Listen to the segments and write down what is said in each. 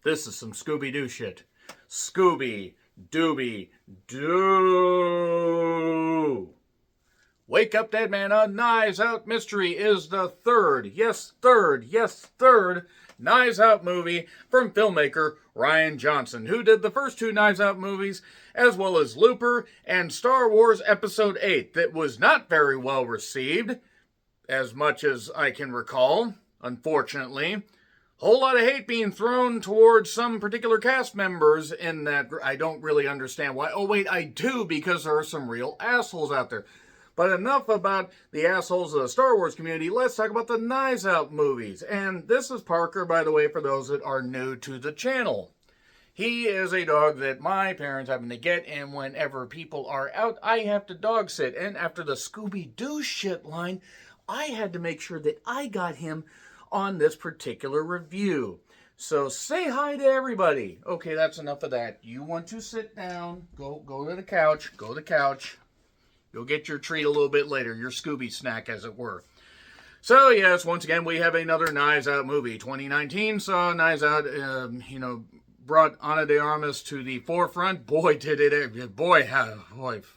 This is some Scooby-Doo shit. Scooby-Dooby-Doo! Wake Up Dead Man, A Knives Out Mystery is the third Knives Out movie from filmmaker Rian Johnson, who did the first two Knives Out movies, as well as Looper and Star Wars Episode 8, that was not very well received, as much as I can recall, unfortunately. Whole lot of hate being thrown towards some particular cast members in that. I don't really understand why. Oh, wait, I do, because there are some real assholes out there. But enough about the assholes of the Star Wars community. Let's talk about the Knives Out movies. And this is Parker, by the way, for those that are new to the channel. He is a dog that my parents happen to get, and whenever people are out, I have to dog sit. And after the Scooby-Doo shit line, I had to make sure that I got him on this particular review. So say hi to everybody. Okay, that's enough of that. You want to sit down, go to the couch, You'll get your treat a little bit later, your Scooby snack, as it were. So yes, once again, we have another Knives Out movie. 2019 saw Knives Out, brought Ana de Armas to the forefront. Boy, did it, boy,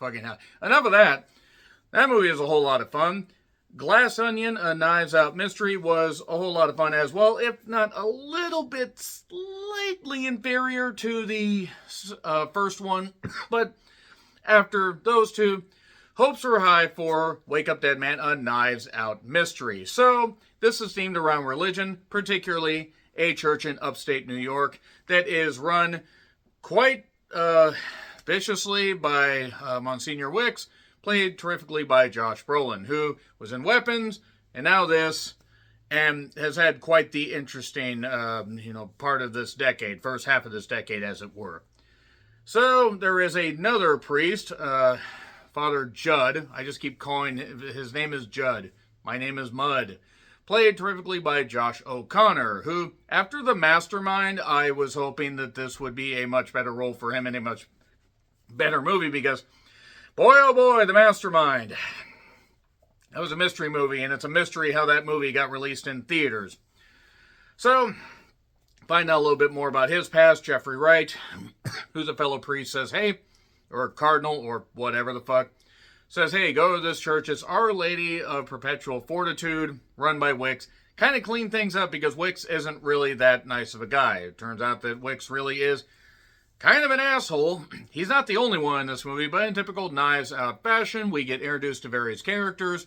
fucking hell. Enough of that. That movie is a whole lot of fun. Glass Onion, A Knives Out Mystery was a whole lot of fun as well, if not a little bit slightly inferior to the first one. But after those two, hopes are high for Wake Up Dead Man, A Knives Out Mystery. So this is themed around religion, particularly a church in upstate New York that is run quite viciously by Monsignor Wicks, played terrifically by Josh Brolin, who was in Weapons, and now this, and has had quite the interesting, part of this decade, first half of this decade, as it were. So there is another priest, Father Judd. I just keep calling his name is Judd. My name is Mud. Played terrifically by Josh O'Connor, who, after The Mastermind, I was hoping that this would be a much better role for him in a much better movie, because boy, oh boy, The Mastermind. That was a mystery movie, and it's a mystery how that movie got released in theaters. So, find out a little bit more about his past. Jeffrey Wright, who's a fellow priest, says, hey, or cardinal, or whatever the fuck, says, hey, go to this church. It's Our Lady of Perpetual Fortitude, run by Wicks. Kind of clean things up, because Wicks isn't really that nice of a guy. It turns out that Wicks really is kind of an asshole. He's not the only one in this movie, but in typical Knives Out fashion, we get introduced to various characters,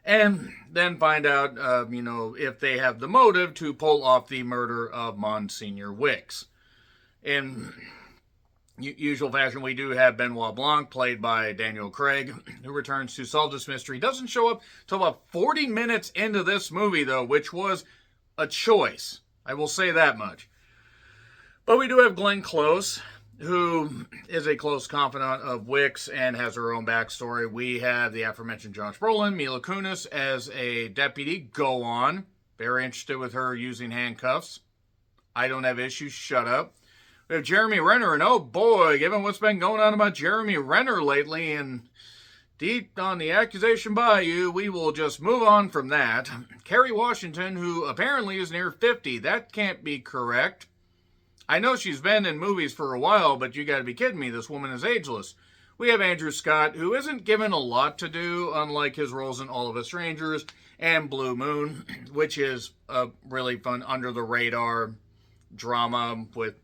and then find out, if they have the motive to pull off the murder of Monsignor Wicks. In usual fashion, we do have Benoit Blanc, played by Daniel Craig, who returns to solve this mystery. Doesn't show up till about 40 minutes into this movie, though, which was a choice. I will say that much. But we do have Glenn Close, who is a close confidant of Wicks and has her own backstory. We have the aforementioned Josh Brolin, Mila Kunis as a deputy. Go on. Very interested with her using handcuffs. I don't have issues. Shut up. We have Jeremy Renner, and oh boy, given what's been going on about Jeremy Renner lately and deep on the accusation bayou, we will just move on from that. Kerry Washington, who apparently is near 50. That can't be correct. I know she's been in movies for a while, but you gotta be kidding me, this woman is ageless. We have Andrew Scott, who isn't given a lot to do, unlike his roles in All of Us Strangers and Blue Moon, which is a really fun under-the-radar drama with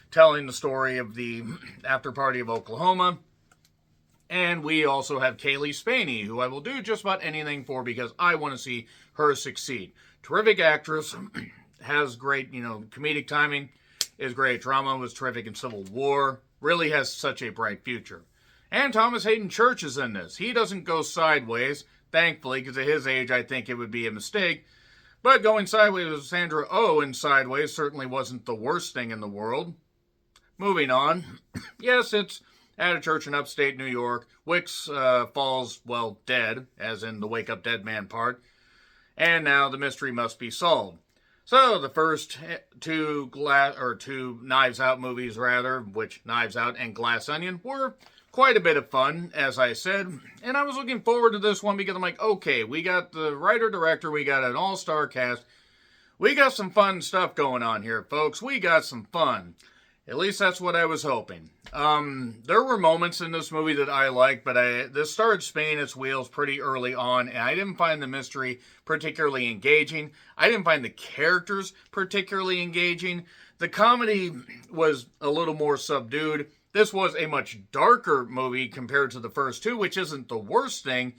telling the story of the after party of Oklahoma. And we also have Kaylee Spaney, who I will do just about anything for because I want to see her succeed. Terrific actress, has great, comedic timing, is great. Drama, was terrific in Civil War, really has such a bright future. And Thomas Hayden Church is in this. He doesn't go sideways, thankfully, because at his age I think it would be a mistake. But going sideways with Sandra Oh in Sideways certainly wasn't the worst thing in the world. Moving on. Yes, it's at a church in upstate New York. Wicks falls, dead, as in the Wake Up Dead Man part. And now the mystery must be solved. So the first two Knives Out movies, which Knives Out and Glass Onion, were quite a bit of fun, as I said. And I was looking forward to this one because I'm like, okay, we got the writer-director, we got an all-star cast. We got some fun stuff going on here, folks. We got some fun. At least that's what I was hoping. There were moments in this movie that I liked, but this started spinning its wheels pretty early on, and I didn't find the mystery particularly engaging. I didn't find the characters particularly engaging. The comedy was a little more subdued. This was a much darker movie compared to the first two, which isn't the worst thing.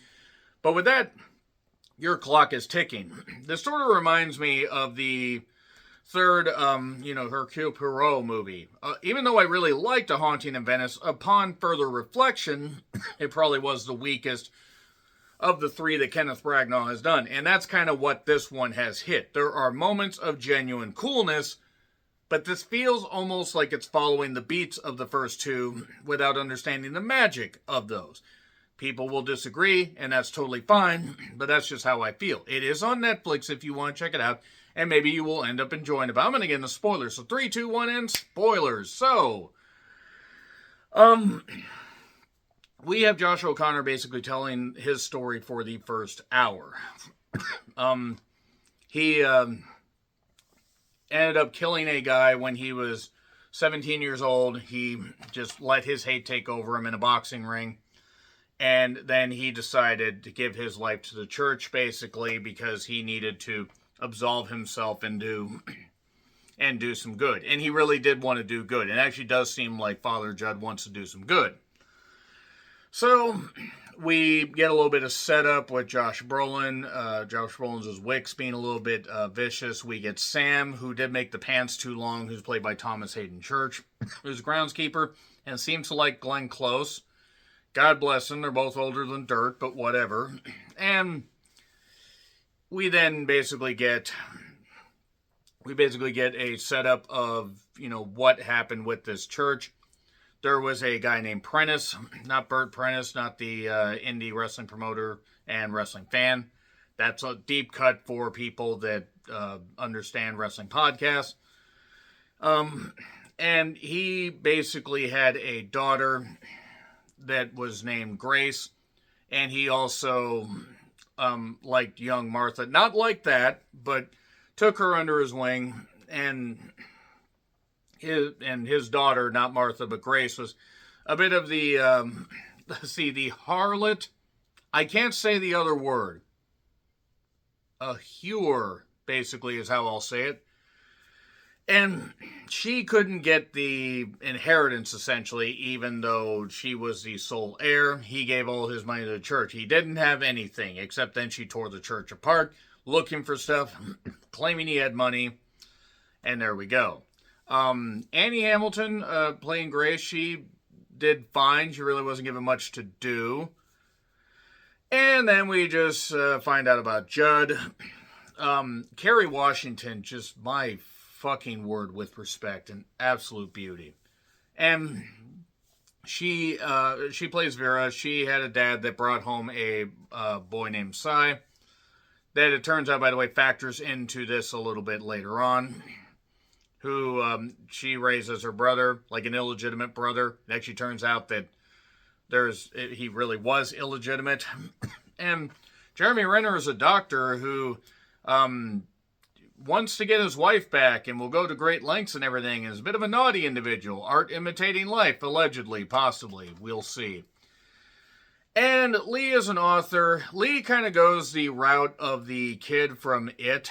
But with that, your clock is ticking. This sort of reminds me of the third, Hercule Poirot movie. Even though I really liked A Haunting in Venice, upon further reflection, it probably was the weakest of the three that Kenneth Branagh has done. And that's kind of what this one has hit. There are moments of genuine coolness, but this feels almost like it's following the beats of the first two without understanding the magic of those. People will disagree, and that's totally fine, but that's just how I feel. It is on Netflix if you want to check it out, and maybe you will end up enjoying it. But I'm going to get into spoilers. So 3, 2, 1, and spoilers. So, we have Josh O'Connor basically telling his story for the first hour. He ended up killing a guy when he was 17 years old. He just let his hate take over him in a boxing ring. And then he decided to give his life to the church, basically, because he needed to absolve himself and do some good. And he really did want to do good. It actually does seem like Father Judd wants to do some good. So we get a little bit of setup with Josh Brolin. Josh Brolin's as Wicks being a little bit vicious. We get Sam, who did make the pants too long, who's played by Thomas Hayden Church, who's a groundskeeper and seems to like Glenn Close. God bless them. They're both older than dirt, but whatever. And we then basically get a setup of, what happened with this church. There was a guy named Prentice, not Burt Prentice, not the indie wrestling promoter and wrestling fan. That's a deep cut for people that understand wrestling podcasts. And he basically had a daughter that was named Grace, and he also liked young Martha. Not like that, but took her under his wing, and his daughter, not Martha, but Grace, was a bit of the, the harlot. I can't say the other word. A whore, basically, is how I'll say it. And she couldn't get the inheritance, essentially, even though she was the sole heir. He gave all his money to the church. He didn't have anything, except then she tore the church apart, looking for stuff, claiming he had money, and there we go. Annie Hamilton, playing Grace, she did fine. She really wasn't given much to do. And then we just find out about Judd. Kerry Washington, just my fucking word with respect, an absolute beauty. And she plays Vera. She had a dad that brought home a boy named Cy, that it turns out, by the way, factors into this a little bit later on, who she raised as her brother, like an illegitimate brother. It actually turns out that he really was illegitimate. And Jeremy Renner is a doctor who wants to get his wife back and will go to great lengths and everything, and is a bit of a naughty individual. Art imitating life, allegedly, possibly. We'll see. And Lee is an author. Lee kind of goes the route of the kid from It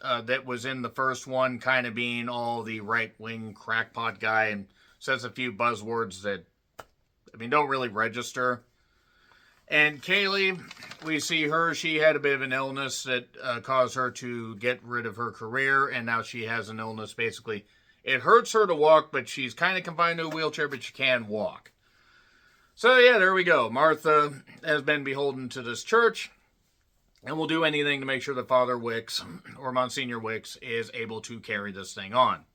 that was in the first one, kind of being all the right-wing crackpot guy, and says a few buzzwords that, don't really register. And Kaylee, we see her, she had a bit of an illness that caused her to get rid of her career, and now she has an illness, basically. It hurts her to walk, but she's kind of confined to a wheelchair, but she can walk. So yeah, there we go. Martha has been beholden to this church, and will do anything to make sure that Father Wicks, or Monsignor Wicks, is able to carry this thing on.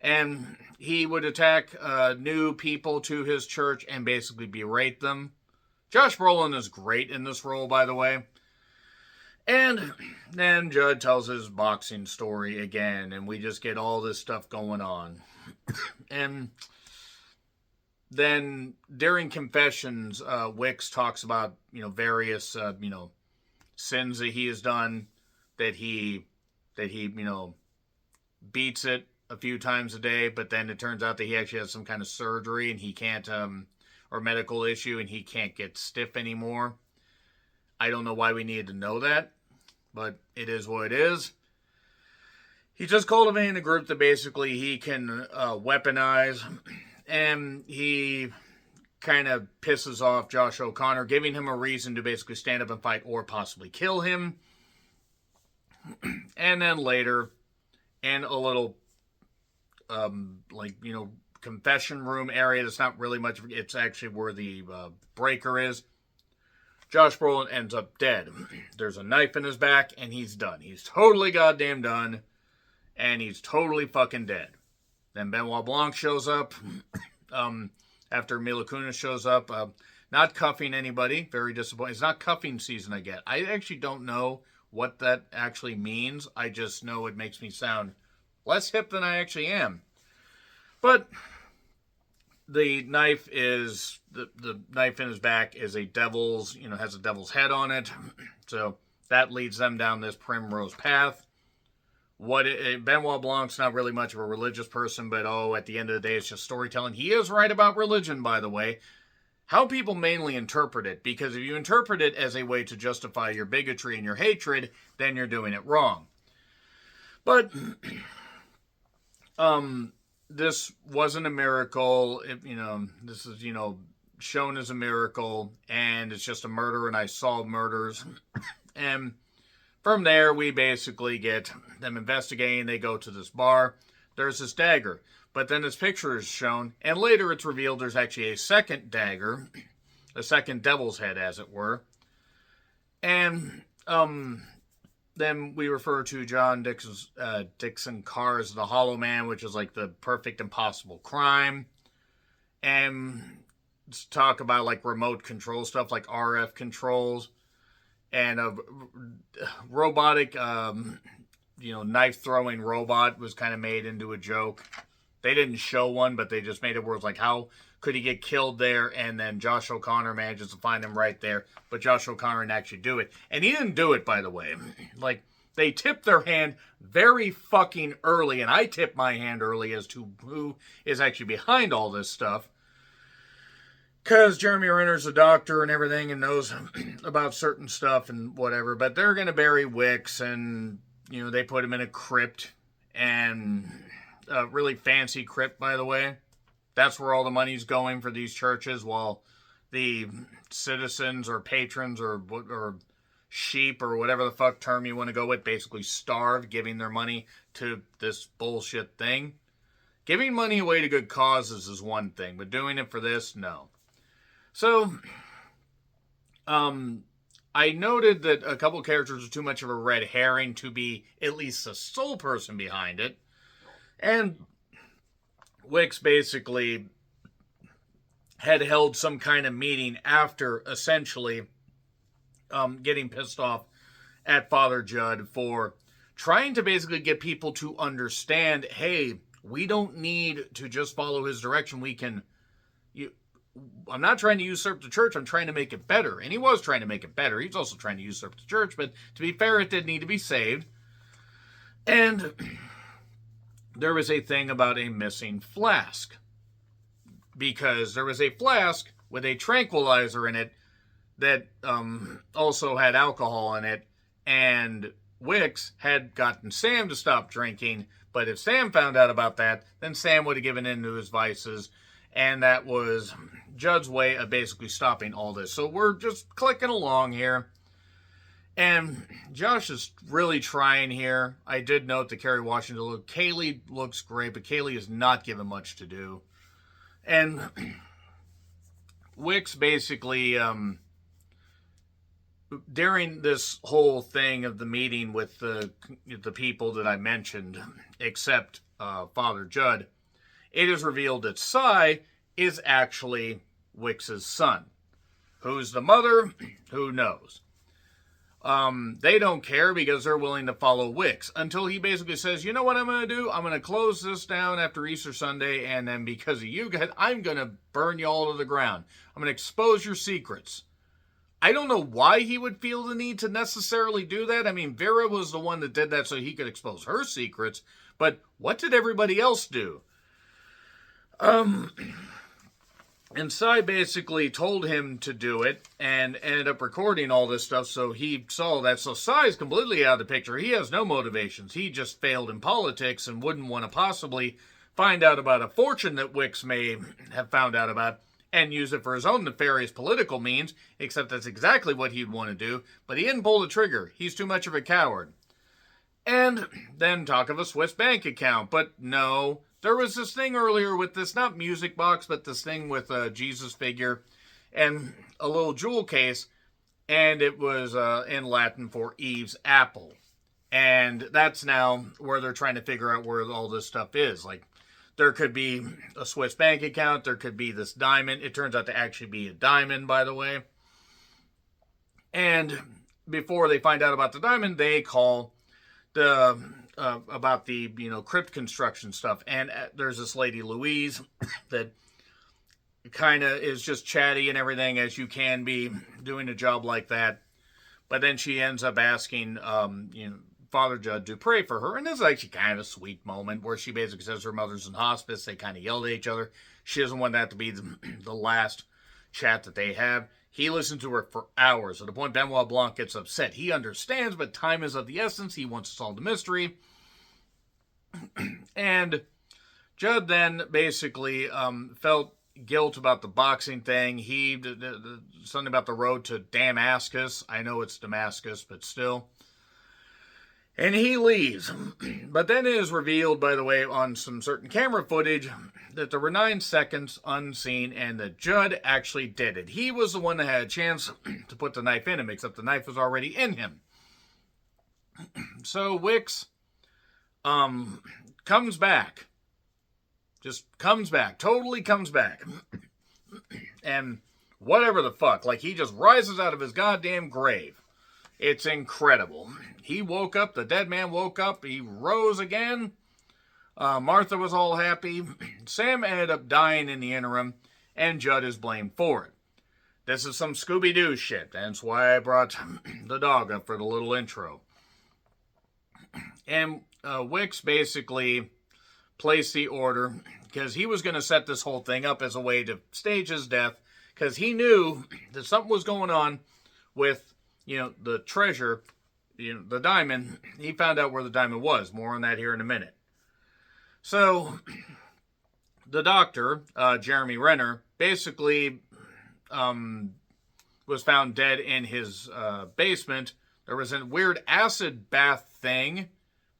And he would attack new people to his church and basically berate them. Josh Brolin is great in this role, by the way. And then Judd tells his boxing story again, and we just get all this stuff going on. And then during confessions, Wicks talks about, various, sins that he has done, that he that he, beats it a few times a day, but then it turns out that he actually has some kind of surgery and he can't, or medical issue, and he can't get stiff anymore. I don't know why we needed to know that, but it is what it is. He's just cultivating a group that basically he can weaponize, and he kind of pisses off Josh O'Connor, giving him a reason to basically stand up and fight or possibly kill him. And then later, in a little, confession room area that's not really much, it's actually where the breaker is, Josh Brolin ends up dead. There's a knife in his back, and he's done. He's totally goddamn done, and he's totally fucking dead. Then Benoit Blanc shows up, after Mila Kunis shows up, not cuffing anybody, very disappointing. It's not cuffing season, I get. I actually don't know what that actually means. I just know it makes me sound less hip than I actually am. But the knife is, the knife in his back is a devil's, has a devil's head on it. So that leads them down this primrose path. Benoit Blanc's not really much of a religious person, but at the end of the day, it's just storytelling. He is right about religion, by the way. How people mainly interpret it, because if you interpret it as a way to justify your bigotry and your hatred, then you're doing it wrong. But, this wasn't a miracle. This is, shown as a miracle, and it's just a murder, and I solve murders. And from there, we basically get them investigating. They go to this bar. There's this dagger. But then this picture is shown, and later it's revealed there's actually a second dagger, a second devil's head, as it were. And then we refer to John Dixon Carr's The Hollow Man, which is like the perfect impossible crime. And let's talk about like remote control stuff, like RF controls. And a robotic, knife-throwing robot was kind of made into a joke. They didn't show one, but they just made it where it's like, how could he get killed there? And then Josh O'Connor manages to find him right there. But Josh O'Connor didn't actually do it. And he didn't do it, by the way. Like, they tipped their hand very fucking early. And I tipped my hand early as to who is actually behind all this stuff. Because Jeremy Renner's a doctor and everything and knows about certain stuff and whatever. But they're going to bury Wicks, and, they put him in a crypt. And a really fancy crypt, by the way. That's where all the money's going for these churches, while the citizens or patrons or sheep or whatever the fuck term you want to go with basically starve, giving their money to this bullshit thing. Giving money away to good causes is one thing, but doing it for this, no. So, I noted that a couple characters are too much of a red herring to be at least the sole person behind it. And Wicks basically had held some kind of meeting after essentially getting pissed off at Father Judd for trying to basically get people to understand, hey, we don't need to just follow his direction. I'm not trying to usurp the church. I'm trying to make it better. And he was trying to make it better. He was also trying to usurp the church. But to be fair, it did need to be saved. And there was a thing about a missing flask. Because there was a flask with a tranquilizer in it that also had alcohol in it. And Wicks had gotten Sam to stop drinking. But if Sam found out about that, then Sam would have given in to his vices. And that was Judd's way of basically stopping all this. So we're just clicking along here. And Josh is really trying here. I did note that Kerry Washington Kaylee looks great, but Kaylee is not given much to do. And Wicks basically, during this whole thing of the meeting with the people that I mentioned, except Father Judd, it is revealed that Cy is actually Wicks's son. Who's the mother? Who knows? They don't care because they're willing to follow Wicks until he basically says, you know what I'm going to do? I'm going to close this down after Easter Sunday, and then because of you guys, I'm going to burn you all to the ground. I'm going to expose your secrets. I don't know why he would feel the need to necessarily do that. I mean, Vera was the one that did that so he could expose her secrets, but what did everybody else do? And Cy basically told him to do it and ended up recording all this stuff, so he saw that. So Cy's completely out of the picture. He has no motivations. He just failed in politics and wouldn't want to possibly find out about a fortune that Wicks may have found out about and use it for his own nefarious political means, except that's exactly what he'd want to do, but he didn't pull the trigger. He's too much of a coward. And then talk of a Swiss bank account, but no. There was this thing earlier with this, not music box, but this thing with a Jesus figure and a little jewel case, and it was in Latin for Eve's apple. And that's now where they're trying to figure out where all this stuff is. Like, there could be a Swiss bank account, there could be this diamond. It turns out to actually be a diamond, by the way. And before they find out about the diamond, they call the about the crypt construction stuff, and there's this lady Louise that kind of is just chatty and everything, as you can be doing a job like that, but then she ends up asking Father Judd to pray for her, and this is actually kind of a sweet moment where she basically says her mother's in hospice. They kind of yell at each other. She doesn't want that to be the last chat that they have. He listened to her for hours, to the point Benoit Blanc gets upset. He understands, but time is of the essence. He wants to solve the mystery. And Judd then basically felt guilt about the boxing thing. He something about the road to Damascus. I know it's Damascus, but still. And he leaves. But then it is revealed, by the way, on some certain camera footage, that there were 9 seconds unseen and that Judd actually did it. He was the one that had a chance to put the knife in him, except the knife was already in him. So Wicks comes back. Just comes back. Totally comes back. And whatever the fuck. Like, he just rises out of his goddamn grave. It's incredible. He woke up. The dead man woke up. He rose again. Martha was all happy. Sam ended up dying in the interim, and Judd is blamed for it. This is some Scooby-Doo shit. That's why I brought the dog up for the little intro. And Wicks basically placed the order because he was going to set this whole thing up as a way to stage his death, because he knew that something was going on with, the treasure, the diamond. He found out where the diamond was. More on that here in a minute. So, the doctor, Jeremy Renner, basically was found dead in his basement. There was a weird acid bath thing.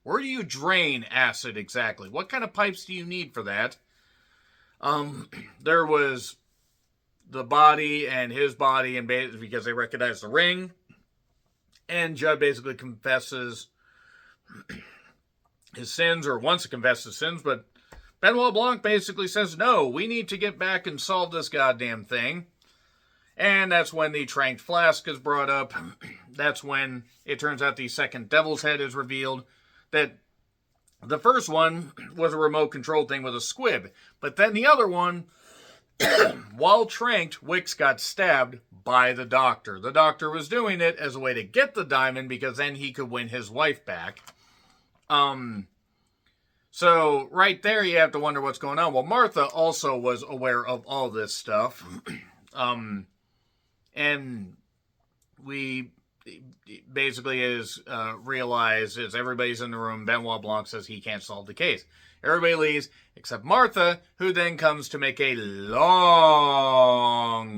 Where do you drain acid exactly? What kind of pipes do you need for that? There was the body and his body, and because they recognized the ring. And Judd basically confesses his sins, or wants to confess his sins, but Benoit Blanc basically says, no, we need to get back and solve this goddamn thing. And that's when the tranked flask is brought up. That's when it turns out the second devil's head is revealed. That the first one was a remote control thing with a squib. But then the other one, while tranked, Wicks got stabbed by the doctor. The doctor was doing it as a way to get the diamond, because then he could win his wife back. So right there you have to wonder what's going on. Well, Martha also was aware of all this stuff. And we basically realize as everybody's in the room, Benoit Blanc says he can't solve the case. Everybody leaves except Martha, who then comes to make a long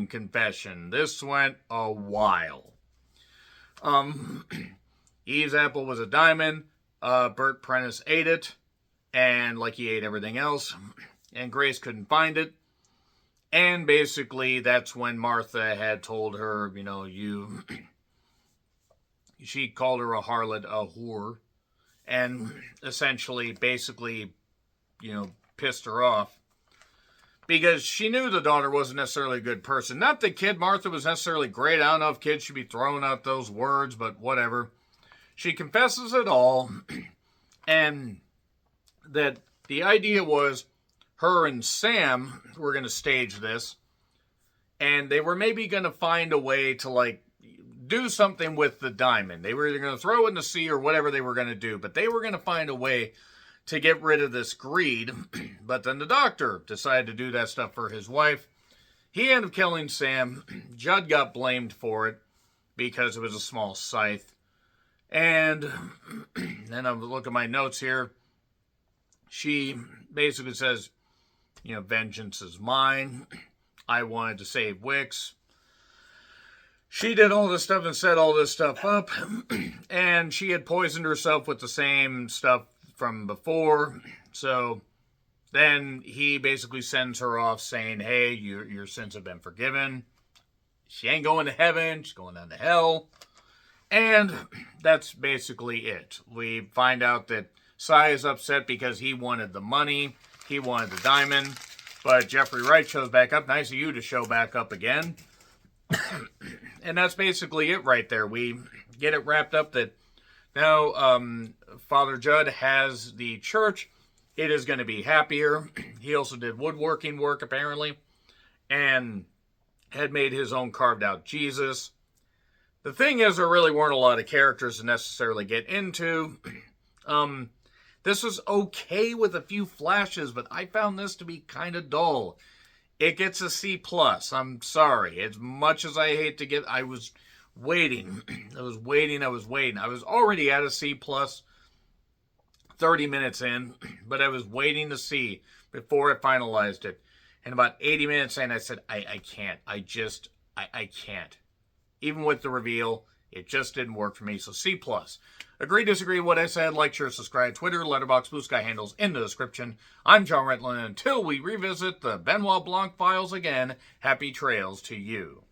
confession. This went a while. Eve's apple was a diamond. Bert Prentice ate it, and like he ate everything else, and Grace couldn't find it. And basically, that's when Martha had told her, she called her a harlot, a whore, and essentially, basically, pissed her off. Because she knew the daughter wasn't necessarily a good person. Not that Kid Martha was necessarily great. I don't know if kids should be throwing out those words, but whatever. She confesses it all, and that the idea was her and Sam were going to stage this, and they were maybe going to find a way to, do something with the diamond. They were either going to throw it in the sea or whatever they were going to do, but they were going to find a way to get rid of this greed. But then the doctor decided to do that stuff for his wife. He ended up killing Sam. Judd got blamed for it because it was a small scythe. And then I'm looking at my notes here. She basically says, vengeance is mine. I wanted to save Wicks. She did all this stuff and set all this stuff up. And she had poisoned herself with the same stuff from before. So then he basically sends her off saying, hey, your sins have been forgiven. She ain't going to heaven. She's going down to hell. And that's basically it. We find out that Cy is upset because he wanted the money. He wanted the diamond. But Jeffrey Wright shows back up. Nice of you to show back up again. And that's basically it right there. We get it wrapped up that now Father Judd has the church. It is going to be happier. He also did woodworking work, apparently. And had made his own carved out Jesus. The thing is, there really weren't a lot of characters to necessarily get into. This was okay with a few flashes, but I found this to be kind of dull. It gets a C+. I'm sorry. As much as I hate to get... I was waiting. I was waiting. I was already at a C+, 30 minutes in, but I was waiting to see before I finalized it. And about 80 minutes in, I said, I can't. I can't. Even with the reveal, it just didn't work for me. So C+. Agree, disagree with what I said, like, share, subscribe, Twitter, Letterboxd, Blue Sky handles in the description. I'm John Retland, and until we revisit the Benoit Blanc files again, happy trails to you.